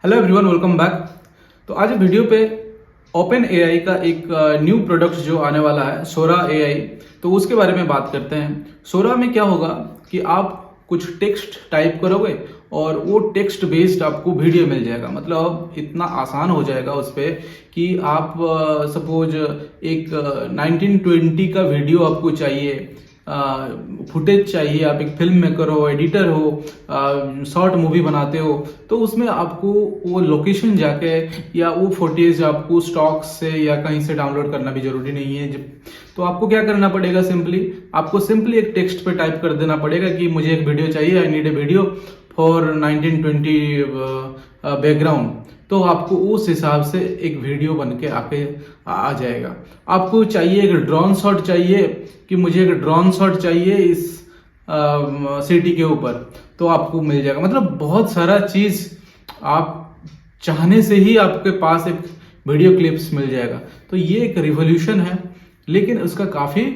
Hello everyone, welcome back. तो आज video पे ओपन एआई का एक न्यू प्रोडक्ट जो आने वाला है, सोरा एआई, तो उसके बारे में बात करते हैं। सोरा में क्या होगा कि आप कुछ टेक्स्ट टाइप करोगे और वो टेक्स्ट बेस्ड आपको वीडियो मिल जाएगा। मतलब इतना आसान हो जाएगा उस पर कि आप सपोज एक 1920 का वीडियो आपको चाहिए, फुटेज चाहिए, आप एक फिल्म मेकर हो, एडिटर हो, शॉर्ट मूवी बनाते हो, तो उसमें आपको वो लोकेशन जाके या वो फुटेज आपको स्टॉक से या कहीं से डाउनलोड करना भी जरूरी नहीं है। तो आपको क्या करना पड़ेगा, आपको सिंपली एक टेक्स्ट पे टाइप कर देना पड़ेगा कि मुझे एक वीडियो चाहिए, I need a video for 1920 background. तो आपको उस हिसाब से एक वीडियो बन के आके आ जाएगा। आपको चाहिए एक ड्रोन शॉट चाहिए कि मुझे एक ड्रोन शॉट चाहिए इस सिटी के ऊपर, तो आपको मिल जाएगा। मतलब बहुत सारा चीज आप चाहने से ही आपके पास एक वीडियो क्लिप्स मिल जाएगा। तो ये एक रिवॉल्यूशन है, लेकिन उसका काफी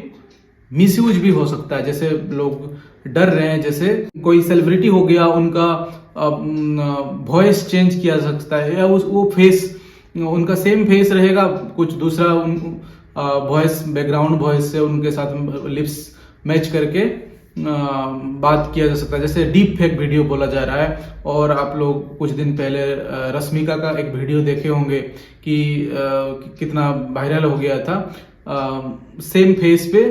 मिसयूज भी हो सकता है। जैसे लोग डर रहे हैं, जैसे कोई सेलिब्रिटी हो गया, उनका वॉइस चेंज किया जा सकता है, या वो फेस उनका सेम फेस रहेगा, कुछ दूसरा वॉइस बैकग्राउंड वॉइस से उनके साथ लिप्स मैच करके बात किया जा सकता है। जैसे डीप फेक वीडियो बोला जा रहा है। और आप लोग कुछ दिन पहले रश्मिका का एक वीडियो देखे होंगे कि कितना वायरल हो गया था। सेम फेस पे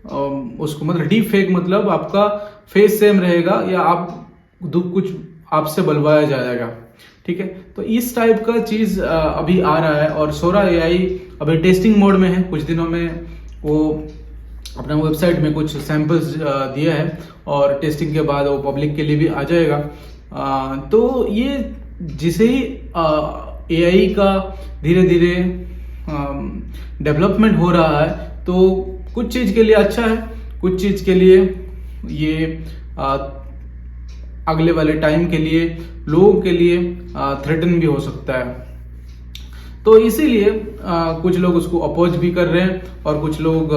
उसको, मतलब डीप फेक मतलब आपका फेस सेम रहेगा या आप कुछ आपसे बुलवाया जाएगा। ठीक है, तो इस टाइप का चीज अभी आ रहा है। और सोरा एआई अभी टेस्टिंग मोड में है। कुछ दिनों में वो अपना वेबसाइट में कुछ सैंपल्स दिया है और टेस्टिंग के बाद वो पब्लिक के लिए भी आ जाएगा। तो ये जिसे ही एआई का धीरे धीरे डेवलपमेंट हो रहा है, तो कुछ चीज के लिए अच्छा है, कुछ चीज के लिए ये अगले वाले टाइम के लिए लोगों के लिए थ्रेटन भी हो सकता है। तो इसीलिए कुछ लोग उसको अपोज भी कर रहे हैं और कुछ लोग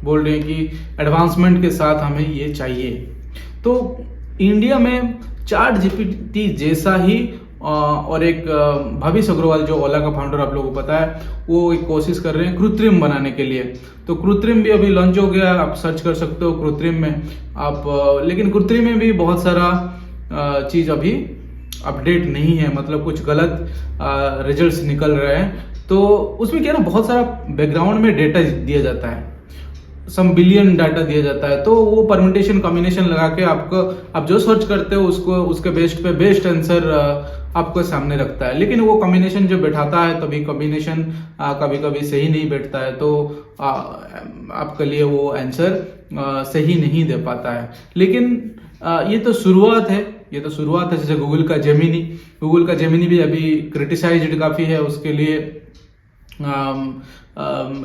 बोल रहे हैं कि एडवांसमेंट के साथ हमें ये चाहिए। तो इंडिया में चैट जीपीटी जैसा ही और एक भविष्य अग्रवाल जो ओला का फाउंडर, आप लोगों को पता है, वो एक कोशिश कर रहे हैं कृत्रिम बनाने के लिए। तो कृत्रिम भी अभी लॉन्च हो गया, आप सर्च कर सकते हो कृत्रिम में आप। लेकिन कृत्रिम में भी बहुत सारा चीज अभी अपडेट नहीं है, मतलब कुछ गलत रिजल्ट्स निकल रहे हैं। तो उसमें क्या है ना, बहुत सारा बैकग्राउंड में डेटा दिया जाता है, सम बिलियन डाटा दिया जाता है। तो वो परम्यूटेशन कॉम्बिनेशन लगा के आपको, आप जो सर्च करते हो उसको, उसके बेस्ट पे बेस्ट आंसर आपको सामने रखता है। लेकिन वो कॉम्बिनेशन जो बैठाता है, तभी कॉम्बिनेशन कभी कभी सही नहीं बैठता है, तो आपके लिए वो आंसर सही नहीं दे पाता है। लेकिन ये तो शुरुआत है, ये तो शुरुआत है। जैसे गूगल का जेमिनी भी अभी क्रिटिसाइज्ड काफी है। उसके लिए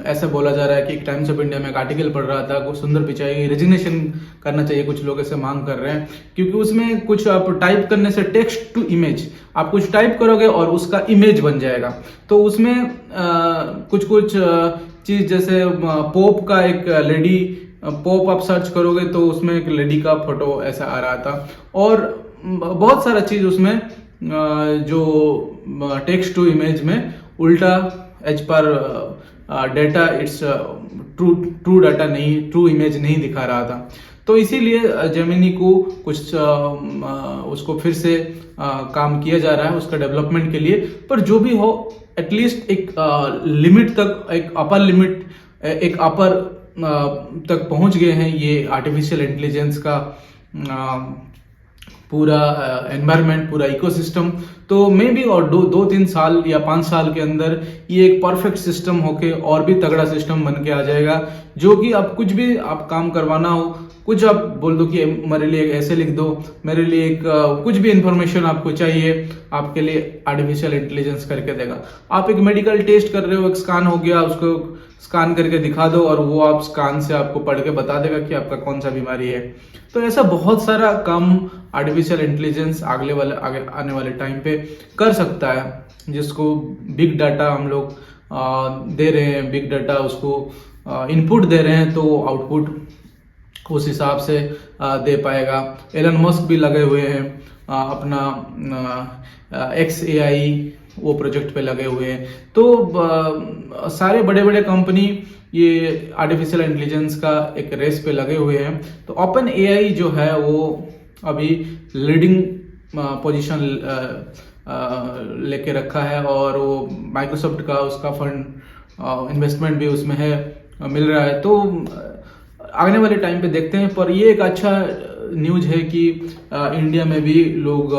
ऐसा बोला जा रहा है कि एक टाइम्स ऑफ इंडिया में एक आर्टिकल पढ़ रहा था, सुंदर पिचाई की रेजिग्नेशन करना चाहिए, कुछ लोग ऐसे मांग कर रहे हैं। क्योंकि उसमें कुछ आप टाइप करने से टेक्स्ट टू इमेज, आप कुछ टाइप करोगे और उसका इमेज बन जाएगा। तो उसमें कुछ चीज, जैसे पोप का एक लेडी, पोप आप सर्च करोगे तो उसमें एक लेडी का फोटो ऐसा आ रहा था। और बहुत सारा चीज उसमें जो टेक्स्ट टू इमेज में उल्टा एज पर डेटा, इट्स ट्रू डाटा नहीं, ट्रू इमेज नहीं दिखा रहा था। तो इसीलिए जेमिनी को कुछ उसको फिर से काम किया जा रहा है उसका डेवलपमेंट के लिए। पर जो भी हो, एटलीस्ट एक लिमिट तक, एक अपर लिमिट, एक अपर तक पहुंच गए हैं ये आर्टिफिशियल इंटेलिजेंस का पूरा एनवायरनमेंट, पूरा इकोसिस्टम। तो मे बी और 2-3 साल या 5 साल के अंदर ये एक परफेक्ट सिस्टम होके और भी तगड़ा सिस्टम बन के आ जाएगा, जो कि आप कुछ भी आप काम करवाना हो, कुछ आप बोल दो कि मेरे लिए एक ऐसे लिख दो, मेरे लिए एक कुछ भी इंफॉर्मेशन आपको चाहिए, आपके लिए आर्टिफिशियल इंटेलिजेंस करके देगा। आप एक मेडिकल टेस्ट कर रहे हो, एक स्कैन हो गया, उसको स्कैन करके दिखा दो और वो आप स्कैन से आपको पढ़ के बता देगा कि आपका कौन सा बीमारी है। तो ऐसा बहुत सारा काम आर्टिफिशियल इंटेलिजेंस आगे आने वाले टाइम पे कर सकता है, जिसको बिग डाटा हम लोग दे रहे हैं, बिग डाटा उसको इनपुट दे रहे हैं, तो आउटपुट उस हिसाब से दे पाएगा। एलन मस्क भी लगे हुए हैं अपना XAI वो प्रोजेक्ट पे लगे हुए हैं। तो सारे बड़े बड़े कंपनी ये आर्टिफिशियल इंटेलिजेंस का एक रेस पे लगे हुए हैं। तो ओपन एआई जो है वो अभी लीडिंग पोजीशन लेके रखा है, और वो माइक्रोसॉफ्ट का उसका फंड इन्वेस्टमेंट भी उसमें है, मिल रहा है। तो आने वाले टाइम पे देखते हैं, पर ये एक अच्छा न्यूज है कि इंडिया में भी लोग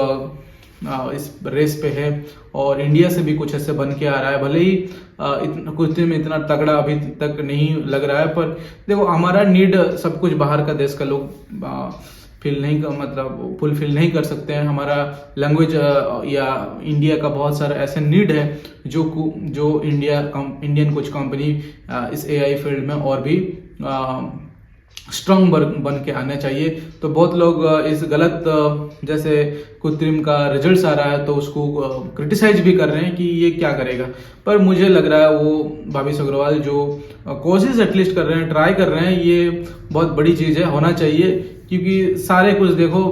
इस रेस पे है, और इंडिया से भी कुछ ऐसे बन के आ रहा है। भले ही कुछ दिन में इतना तगड़ा अभी तक नहीं लग रहा है, पर देखो हमारा नीड सब कुछ बाहर का देश का लोग फील नहीं मतलब फुलफिल नहीं कर सकते हैं। हमारा लैंग्वेज या इंडिया का बहुत सारा ऐसे नीड है जो इंडियन कुछ कंपनी इस एआई फील्ड में और भी स्ट्रांग बन के आना चाहिए। तो बहुत लोग इस गलत जैसे कृत्रिम का रिजल्ट्स आ रहा है तो उसको क्रिटिसाइज भी कर रहे हैं कि ये क्या करेगा, पर मुझे लग रहा है वो भावेश अग्रवाल जो कोशिश एटलीस्ट कर रहे हैं, ट्राई कर रहे हैं, ये बहुत बड़ी चीज़ है, होना चाहिए। क्योंकि सारे कुछ देखो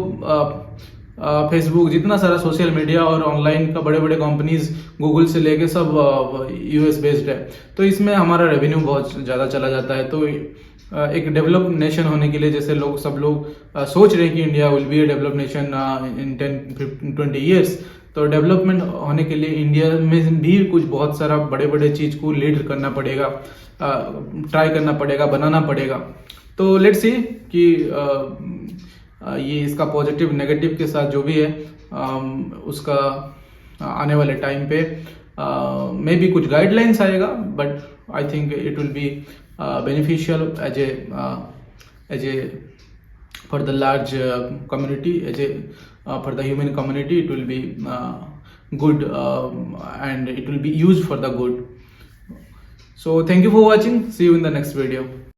फेसबुक, जितना सारा सोशल मीडिया और ऑनलाइन का बड़े बड़े कंपनीज गूगल से लेके सब यूएस बेस्ड है, तो इसमें हमारा रेवेन्यू बहुत ज़्यादा चला जाता है। तो एक डेवलप नेशन होने के लिए, जैसे सब लोग सोच रहे हैं कि India will be A develop nation in 10-20 years, तो डेवलपमेंट होने के लिए इंडिया में भी कुछ बहुत सारा बड़े बड़े चीज़ को लीड करना पड़ेगा, ट्राई करना पड़ेगा, बनाना पड़ेगा। तो लेट्स सी कि ये इसका पॉजिटिव नेगेटिव के साथ जो भी है उसका आने वाले टाइम पे मे बी कुछ गाइडलाइंस आएगा, but I think it will be beneficial as a for the large community, for the human community. It will be good, and it will be used for the good. So thank you for watching. See you in the next video.